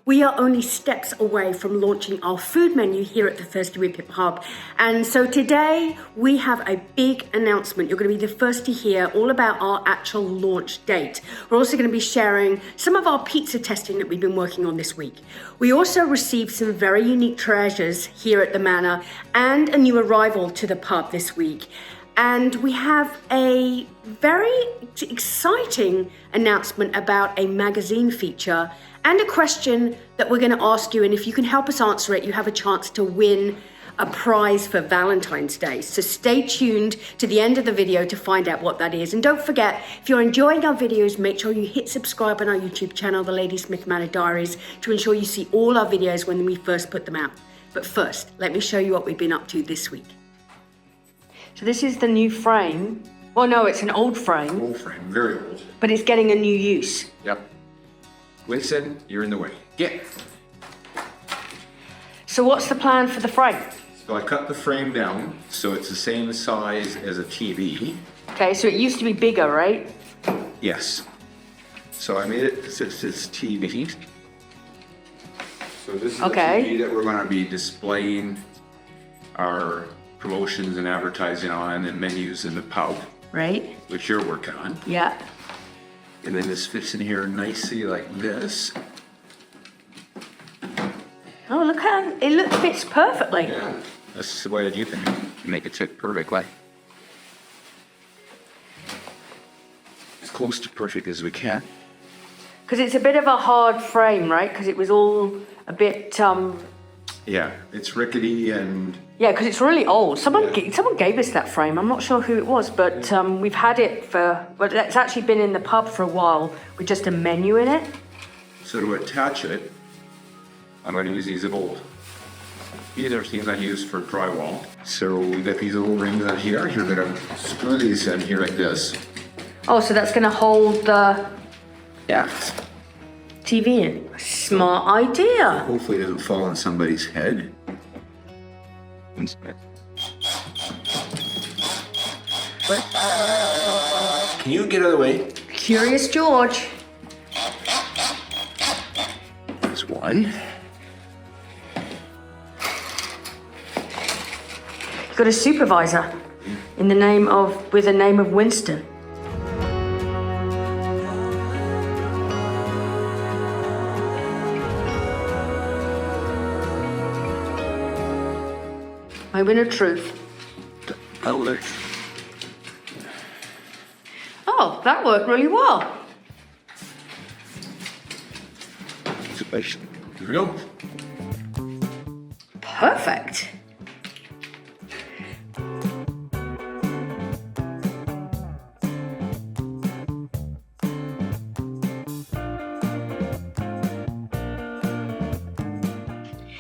We are only steps away from launching our food menu here at the Thirsty Whippet Pub. And so today we have a big announcement. You're going to be the first to hear all about our actual launch date. We're also going to be sharing some of our pizza testing that we've been working on this week. We also received some very unique treasures here at the Manor and a new arrival to the pub this week. And we have a very exciting announcement about a magazine feature and a question that we're going to ask you. And if you can help us answer it, you have a chance to win a prize for Valentine's Day. So stay tuned to the end of the video to find out what that is. And don't forget, if you're enjoying our videos, make sure you hit subscribe on our YouTube channel, The Lady Smith Manor Diaries, to ensure you see all our videos when we first put them out. But first, let me show you what we've been up to this week. So this is the new frame. Well, no, it's an old frame. Old frame, very old. But it's getting a new use. Yep. Winston, you're in the way. Get. So what's the plan for the frame? So I cut the frame down so it's the same size as a TV. Okay, so it used to be bigger, right? Yes. So I made it so it's TV. So this is the TV that we're going to be displaying our promotions and advertising on and menus in the pub. Right. Which you're working on. Yeah. And then this fits in here nicely like this. Oh, look how it fits perfectly. Yeah. That's the way that you think. Make it fit perfectly. As close to perfect as we can. Because it's a bit of a hard frame, right? Because it was all a bit yeah, it's rickety and... Yeah, because it's really old. Someone gave us that frame. I'm not sure who it was, but we've had it for... Well, it's actually been in the pub for a while with just a menu in it. So to attach it, I'm going to use these old... These are things I use for drywall. So we got these little rings out here. You're going to screw these in here like this. Oh, so that's going to hold the... Yeah. TV in. Smart idea. Hopefully it doesn't fall on somebody's head. Can you get out of the way? Curious George. There's one. Got a supervisor with the name of Winston. Moment of truth. Oh, that worked really well. Here we go. Perfect.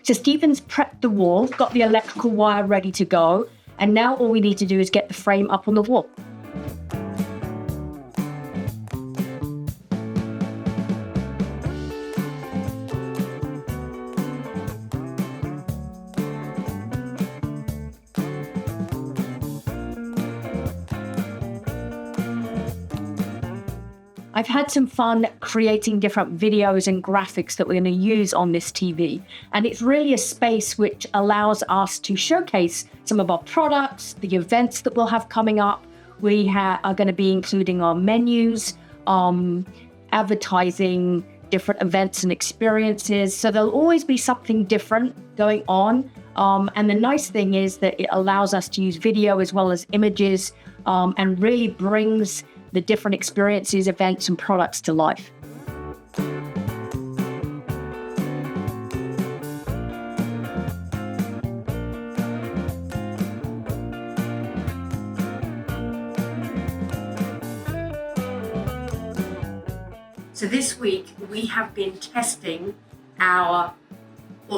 So Stephen's prepped the wall, got the electrical wire ready to go, and now all we need to do is get the frame up on the wall. I've had some fun creating different videos and graphics that we're going to use on this TV. And it's really a space which allows us to showcase some of our products, the events that we'll have coming up. We are going to be including our menus, advertising different events and experiences. So there'll always be something different going on. And the nice thing is that it allows us to use video as well as images and really brings the different experiences, events, and products to life. So this week we have been testing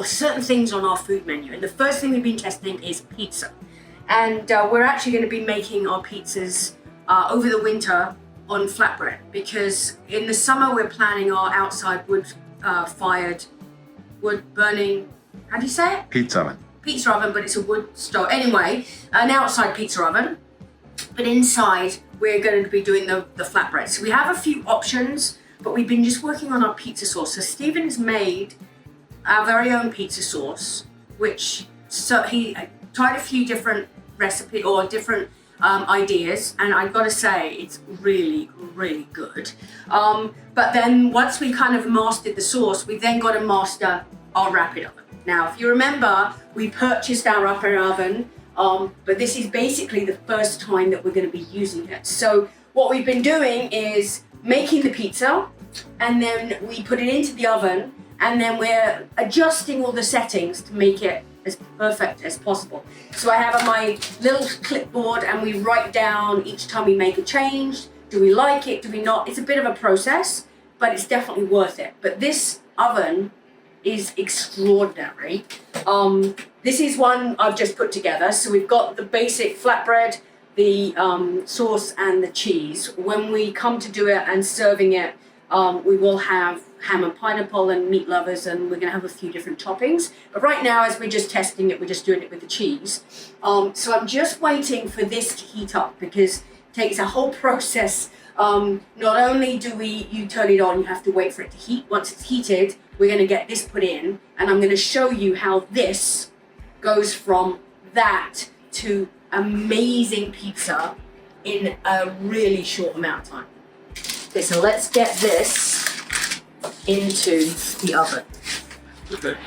certain things on our food menu. And the first thing we've been testing is pizza. And we're actually going to be making our pizzas over the winter on flatbread, because in the summer we're planning our outside wood burning, how do you say it? Pizza oven. Pizza oven, but it's a wood stove. Anyway, an outside pizza oven, but inside we're going to be doing the flatbread. So we have a few options, but we've been just working on our pizza sauce. So Stephen's made our very own pizza sauce, which he tried a few different recipe or different ideas, and I've got to say it's really, really good. But then once we kind of mastered the sauce, we then got to master our rapid oven. Now, if you remember, we purchased our rapid oven, but this is basically the first time that we're going to be using it. So what we've been doing is making the pizza, and then we put it into the oven, and then we're adjusting all the settings to make it as perfect as possible. So I have on my little clipboard, and we write down each time we make a change. Do we like it? Do we not? It's a bit of a process, but it's definitely worth it. But this oven is extraordinary. This is one I've just put together. So we've got the basic flatbread, the sauce, and the cheese. When we come to do it and serving it, we will have ham and pineapple and meat lovers, and we're going to have a few different toppings. But right now, as we're just testing it, we're just doing it with the cheese. So I'm just waiting for this to heat up, because it takes a whole process. Not only do you turn it on, you have to wait for it to heat. Once it's heated, we're going to get this put in, and I'm going to show you how this goes from that to amazing pizza in a really short amount of time. Okay, so let's get this into the oven. Okay.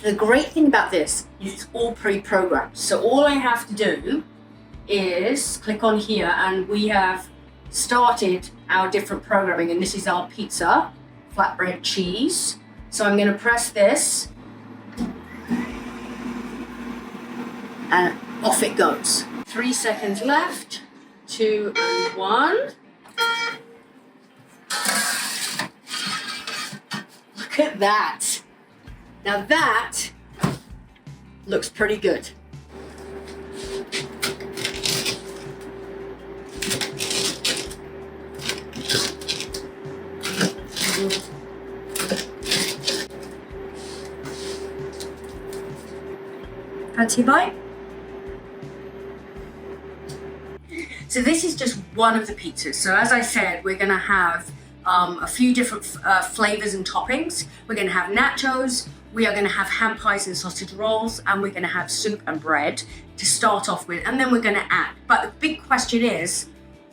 The great thing about this is it's all pre-programmed. So all I have to do is click on here, and we have started our different programming, and this is our pizza, flatbread cheese. So I'm going to press this, and off it goes. 3 seconds left. 2 and 1. Look at that. Now that looks pretty good. Fancy a bite? So this is just one of the pizzas. So as I said, we're going to have a few different flavors and toppings. We're going to have nachos, we are going to have ham pies and sausage rolls, and we're going to have soup and bread to start off with, and then we're going to add. But the big question is,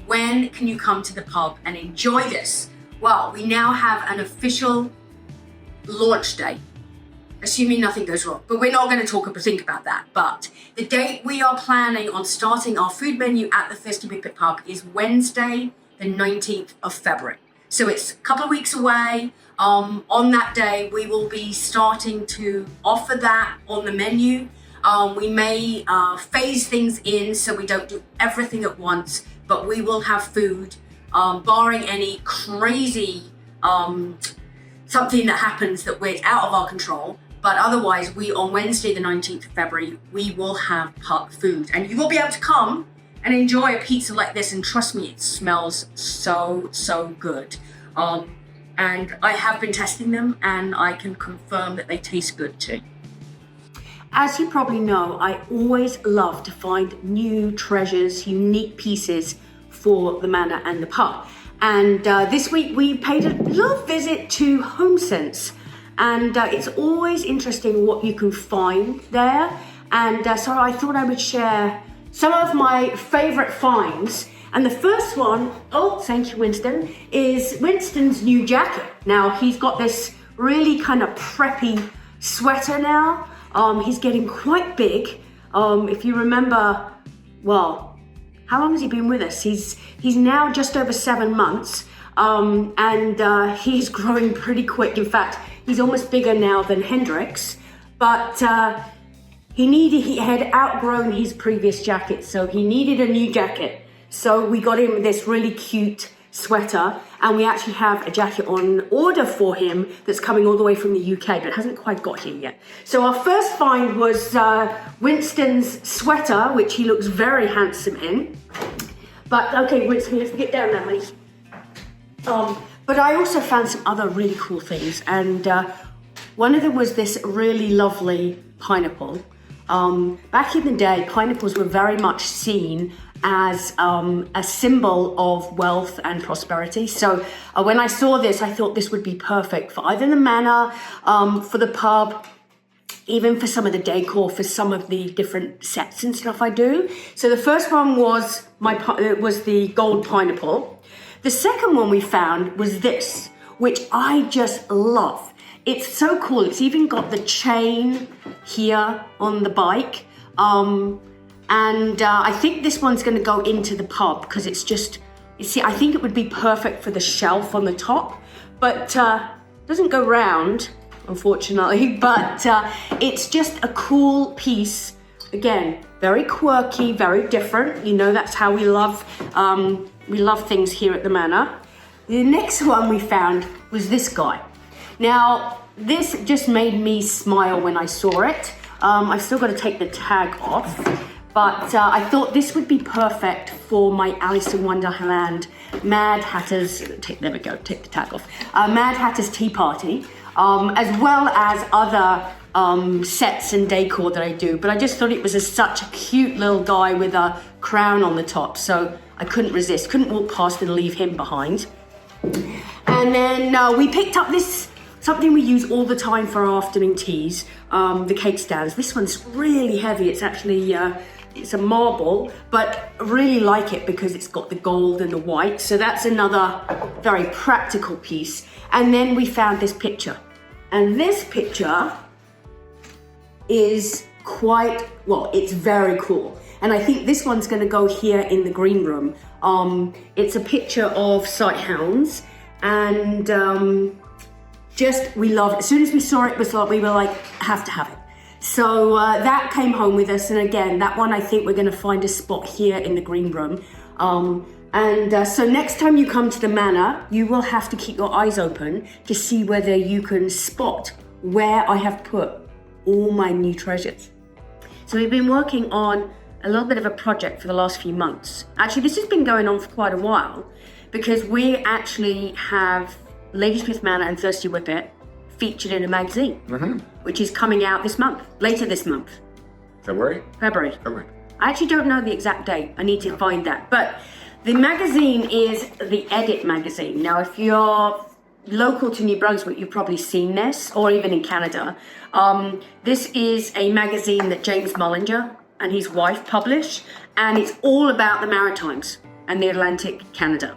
when can you come to the pub and enjoy this? Well, we now have an official launch date, assuming nothing goes wrong. But we're not going to think about that. But the date we are planning on starting our food menu at the Thirsty Whippet Pub is Wednesday, the 19th of February. So it's a couple of weeks away. On that day, we will be starting to offer that on the menu. We may phase things in so we don't do everything at once, but we will have food, barring any crazy something that happens that we're out of our control. But otherwise, on Wednesday, the 19th of February, we will have pub food. And you will be able to come and enjoy a pizza like this. And trust me, it smells so, so good. And I have been testing them, and I can confirm that they taste good too. As you probably know, I always love to find new treasures, unique pieces for the Manor and the pub. And this week we paid a little visit to HomeSense. And it's always interesting what you can find there. And so I thought I would share some of my favorite finds. And the first one, oh, thank you, Winston, is Winston's new jacket. Now, he's got this really kind of preppy sweater now. He's getting quite big. If you remember, well, how long has he been with us? He's now just over 7 months. And he's growing pretty quick. In fact, he's almost bigger now than Hendrix. But he had outgrown his previous jacket, so he needed a new jacket. So we got him this really cute sweater, and we actually have a jacket on order for him that's coming all the way from the UK, but it hasn't quite got here yet. So our first find was Winston's sweater, which he looks very handsome in. But okay, Winston, you have to get down now, honey. But I also found some other really cool things, and one of them was this really lovely pineapple. Back in the day, pineapples were very much seen as a symbol of wealth and prosperity. So when I saw this, I thought this would be perfect for either the manor, for the pub, even for some of the decor, for some of the different sets and stuff I do. So the first one was the gold pineapple. The second one we found was this, which I just love. It's so cool. It's even got the chain here on the bike. And I think this one's going to go into the pub because it's just, you see, I think it would be perfect for the shelf on the top, but doesn't go round, unfortunately, but it's just a cool piece. Again, very quirky, very different. You know, that's how we love things here at the Manor. The next one we found was this guy. Now, this just made me smile when I saw it. I've still got to take the tag off, but I thought this would be perfect for my Alice in Wonderland Mad Hatter's, there we go, take the tag off, Mad Hatter's Tea Party, as well as other sets and decor that I do. But I just thought it was such a cute little guy with a crown on the top, so I couldn't resist, couldn't walk past and leave him behind. And then we picked up this, something we use all the time for our afternoon teas, the cake stands. This one's really heavy. It's actually, it's a marble, but I really like it because it's got the gold and the white. So that's another very practical piece. And then we found this picture. And this picture is quite, well, it's very cool. And I think this one's gonna go here in the green room. It's a picture of sighthounds, and just, we love it. As soon as we saw it, we were like, have to have it. So that came home with us. And again, that one, I think we're gonna find a spot here in the green room. So next time you come to the Manor, you will have to keep your eyes open to see whether you can spot where I have put all my new treasures. So we've been working on a little bit of a project for the last few months. Actually, this has been going on for quite a while because we actually have Ladysmith Manor and Thirsty Whippet featured in a magazine, which is coming out this month, later this month. February. I actually don't know the exact date. I need to find that. But the magazine is the Edit magazine. Now, if you're local to New Brunswick, you've probably seen this, or even in Canada. This is a magazine that James Mullinger and his wife publish, and it's all about the Maritimes and the Atlantic Canada.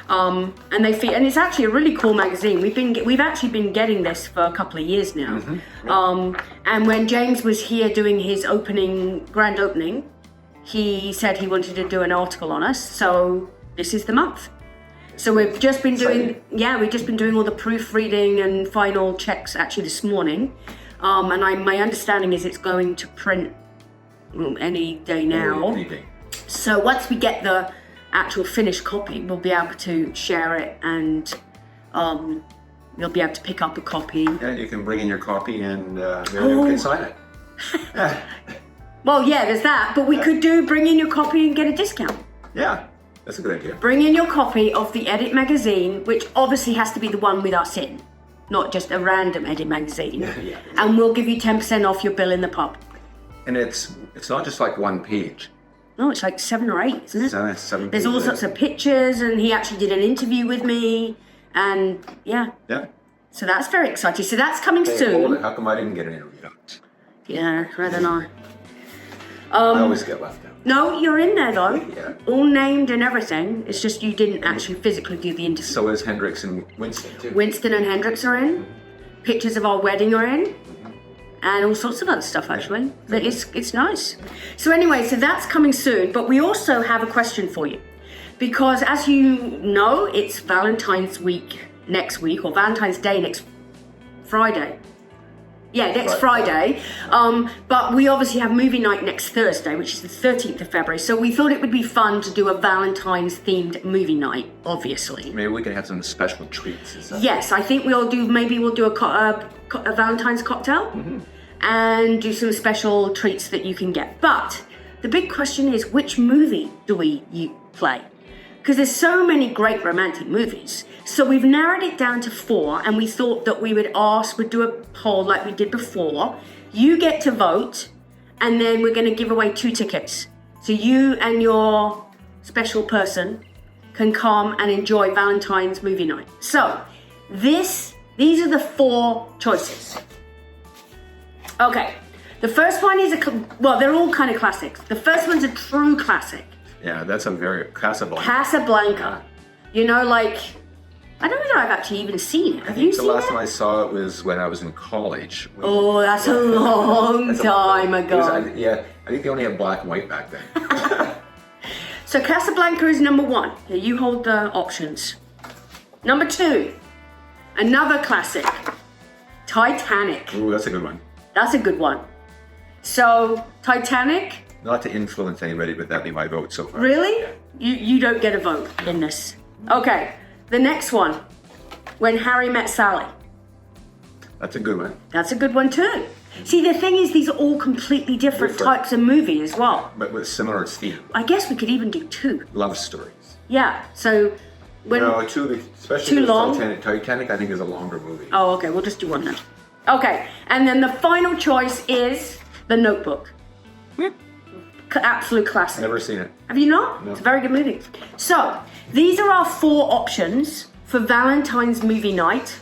And it's actually a really cool magazine. We've actually been getting this for a couple of years now. And when James was here doing his grand opening, he said he wanted to do an article on us. So this is the month. So we've just been doing, we've just been doing all the proofreading and final checks actually this morning. And my understanding is it's going to print any day now. Any day. So once we get the actual finished copy, we'll be able to share it, and you'll be able to pick up a copy. Yeah, you can bring in your copy and Miriam can sign it. Well, yeah, there's that, but we could bring in your copy and get a discount. Yeah, that's a good idea. Bring in your copy of the Edit magazine, which obviously has to be the one with us in, not just a random Edit magazine. Yeah. And we'll give you 10% off your bill in the pub. And it's not just like one page. No, it's like 7 or 8, isn't it? 7 There's all sorts of pictures, and he actually did an interview with me, and yeah. So that's very exciting. So that's coming soon. Hold it. How come I didn't get an interview? Yeah, I don't know. I always get left out. No, you're in there though. Yeah. All named and everything. It's just you didn't actually physically do the interview. So is Hendrix and Winston too. Winston and Hendrix are in. Pictures of our wedding are in. And all sorts of other stuff actually. But it's nice. So anyway, so that's coming soon. But we also have a question for you. Because as you know, it's Valentine's week next week, or Valentine's Day next Friday. Yeah, next Friday. But we obviously have movie night next Thursday, which is the 13th of February. So we thought it would be fun to do a Valentine's themed movie night, obviously. Maybe we can have some special treats. Yes, I think we'll do a Valentine's cocktail and do some special treats that you can get. But the big question is, which movie do you play? Because there's so many great romantic movies. So we've narrowed it down to 4, and we thought that we'd do a poll like we did before. You get to vote, and then we're going to give away 2 tickets. So you and your special person can come and enjoy Valentine's movie night. So these are the 4 choices. Okay, the first one is well, they're all kind of classics. The first one's a true classic. Yeah, that's a very Casablanca. Casablanca. You know, like, I don't know if I've actually even seen it. Have you seen it? The last time I saw it was when I was in college. Oh, that's a long time ago. I think they only had black and white back then. So Casablanca is number 1. Here, you hold the options. Number 2, another classic, Titanic. Ooh, that's a good one. That's a good one. So Titanic. Not to influence anybody, but that'd be my vote so far. Really? You don't get a vote in this. Okay, the next one, When Harry Met Sally. That's a good one. That's a good one too. See, the thing is, these are all completely different types of movie as well. But with similar theme. I guess we could even do 2. Love stories. Yeah, so when... No, 2, especially too long? Titanic, I think, is a longer movie. Oh, okay, we'll just do 1 then. Okay, and then the final choice is The Notebook. Absolute classic. Never seen it. Have you not? No. It's a very good movie. So, these are our 4 options for Valentine's movie night.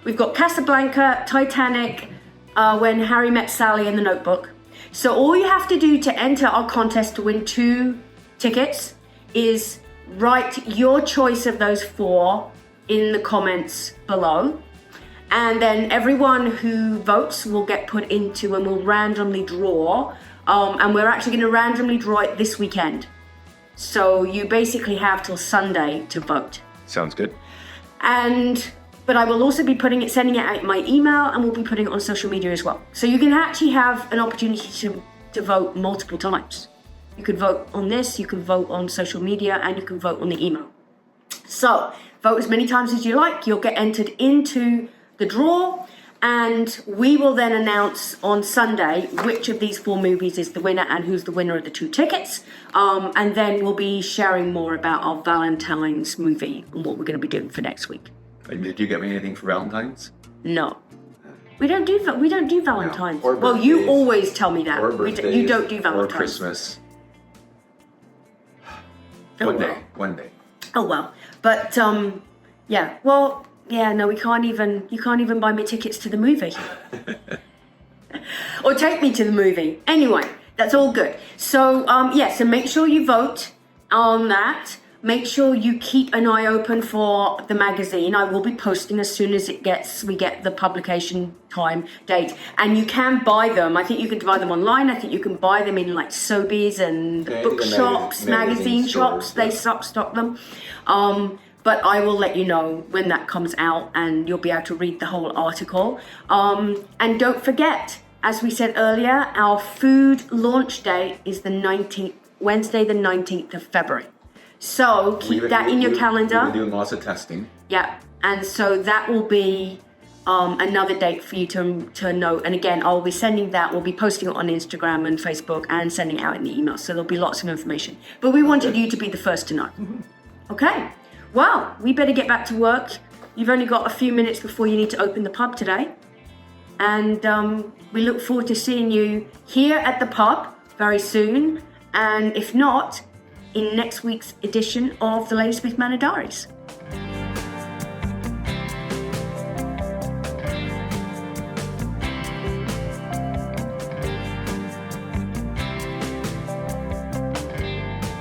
We've got Casablanca, Titanic, When Harry Met Sally, and The Notebook. So all you have to do to enter our contest to win 2 tickets is write your choice of those 4 in the comments below. And then everyone who votes will get put into, and we'll randomly draw. And we're actually going to randomly draw it this weekend. So you basically have till Sunday to vote. Sounds good. But I will also be sending it out my email, and we'll be putting it on social media as well. So you can actually have an opportunity to vote multiple times. You could vote on this, you can vote on social media, and you can vote on the email. So vote as many times as you like. You'll get entered into the draw, and we will then announce on Sunday which of these 4 movies is the winner and who's the winner of the 2 tickets. And then we'll be sharing more about our Valentine's movie and what we're going to be doing for next week. Did you get me anything for Valentine's? No. We don't do Valentine's. No. Or well, you birthdays. always tell me that. Or birthdays, you don't do Valentine's. Or Christmas. Oh, One day. Oh well. But yeah. Well, yeah, no, you can't even buy me tickets to the movie. Or take me to the movie. Anyway, that's all good. So so make sure you vote on that. Make sure you keep an eye open for the magazine. I will be posting as soon as we get the publication date. And you can buy them. I think you can buy them online. I think you can buy them in like Sobeys and bookshops, magazine shops. They stock them. But I will let you know when that comes out, and you'll be able to read the whole article. And don't forget, as we said earlier, our food launch date is the 19th, Wednesday the 19th of February. So keep that in your calendar. We're doing lots of testing. Yeah, and so that will be another date for you to know. And again, I'll be sending that. We'll be posting it on Instagram and Facebook and sending it out in the email. So there'll be lots of information. But we wanted you to be the first to know. Okay. Well, we better get back to work. You've only got a few minutes before you need to open the pub today. And we look forward to seeing you here at the pub very soon. And if not, in next week's edition of the latest with Manor Diaries.